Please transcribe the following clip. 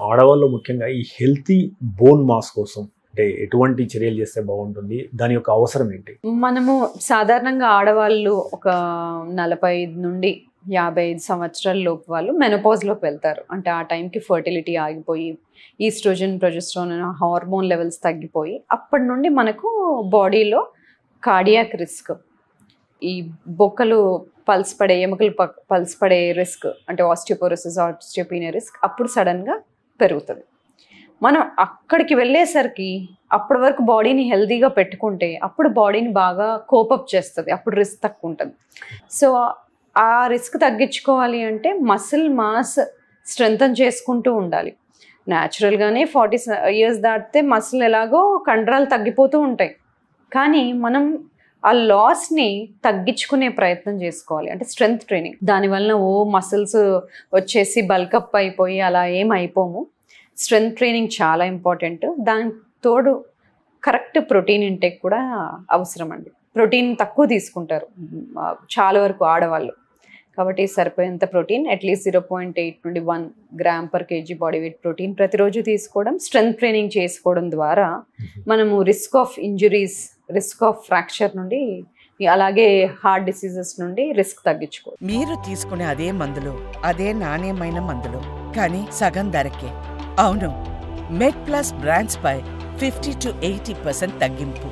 ఆడవాళ్ళు ముఖ్యంగా ఈ హెల్తీ బోన్ మాస్ కోసం అంటే ఎటువంటి చర్యలు చేస్తే బాగుంటుంది, దాని యొక్క అవసరం ఏంటి? మనము సాధారణంగా ఆడవాళ్ళు ఒక 45 నుండి 55 సంవత్సరాల లోపు వాళ్ళు మెనోపాజ్లోకి వెళ్తారు. అంటే ఆ టైంకి ఫర్టిలిటీ ఆగిపోయి ఈస్ట్రోజన్ ప్రొజెస్ట్రాన్ హార్మోన్ లెవెల్స్ తగ్గిపోయి అప్పటి నుండి మనకు బాడీలో కార్డియాక్ రిస్క్, ఈ బొక్కలు పల్స్ పడే ఎముకలు పల్స్ పడే రిస్క్ అంటే ఆస్టియోపోరోసిస్ ఆస్టియోపీనియా రిస్క్ అప్పుడు సడన్గా పెరుగుతుంది. మనం అక్కడికి వెళ్ళేసరికి అప్పటి వరకు బాడీని హెల్తీగా పెట్టుకుంటే అప్పుడు బాడీని బాగా కోపప్ చేస్తుంది, అప్పుడు రిస్క్ తక్కువ ఉంటుంది. సో ఆ రిస్క్ తగ్గించుకోవాలి అంటే మసిల్ మాస్ స్ట్రెంథన్ చేసుకుంటూ ఉండాలి. న్యాచురల్గానే 40 years దాటితే మసిల్ ఎలాగో కండరాలు తగ్గిపోతూ ఉంటాయి, కానీ మనం ఆ లాస్ని తగ్గించుకునే ప్రయత్నం చేసుకోవాలి. అంటే స్ట్రెంగ్త్ ట్రైనింగ్, దానివల్ల మసిల్స్ వచ్చేసి బల్కప్ అయిపోయి అలా ఏం అయిపోము. స్ట్రెంగ్త్ ట్రైనింగ్ చాలా ఇంపార్టెంట్. దానికి తోడు కరెక్ట్ ప్రోటీన్ ఇంటేక్ కూడా అవసరం అండి. ప్రోటీన్ తక్కువ తీసుకుంటారు చాలా వరకు ఆడవాళ్ళు, కాబట్టి సరిపోయేంత ప్రోటీన్ అట్లీస్ట్ 0.8 నుండి 1 gram per KG body weight protein ప్రతిరోజు తీసుకోవడం, స్ట్రెంగ్త్ ట్రైనింగ్ చేసుకోవడం ద్వారా మనము risk of injuries, risk of fracture నుండి అలాగే హార్ట్ డిసీజెస్ నుండి రిస్క్ తగ్గించుకోవాలి. మీరు తీసుకునే అదే మందులు, అదే నాణ్యమైన మందులు, కానీ సగం ధరకే. అవును, మెడ్ ప్లస్ బ్రాండ్స్ పై 50 to 80% తగ్గింపు.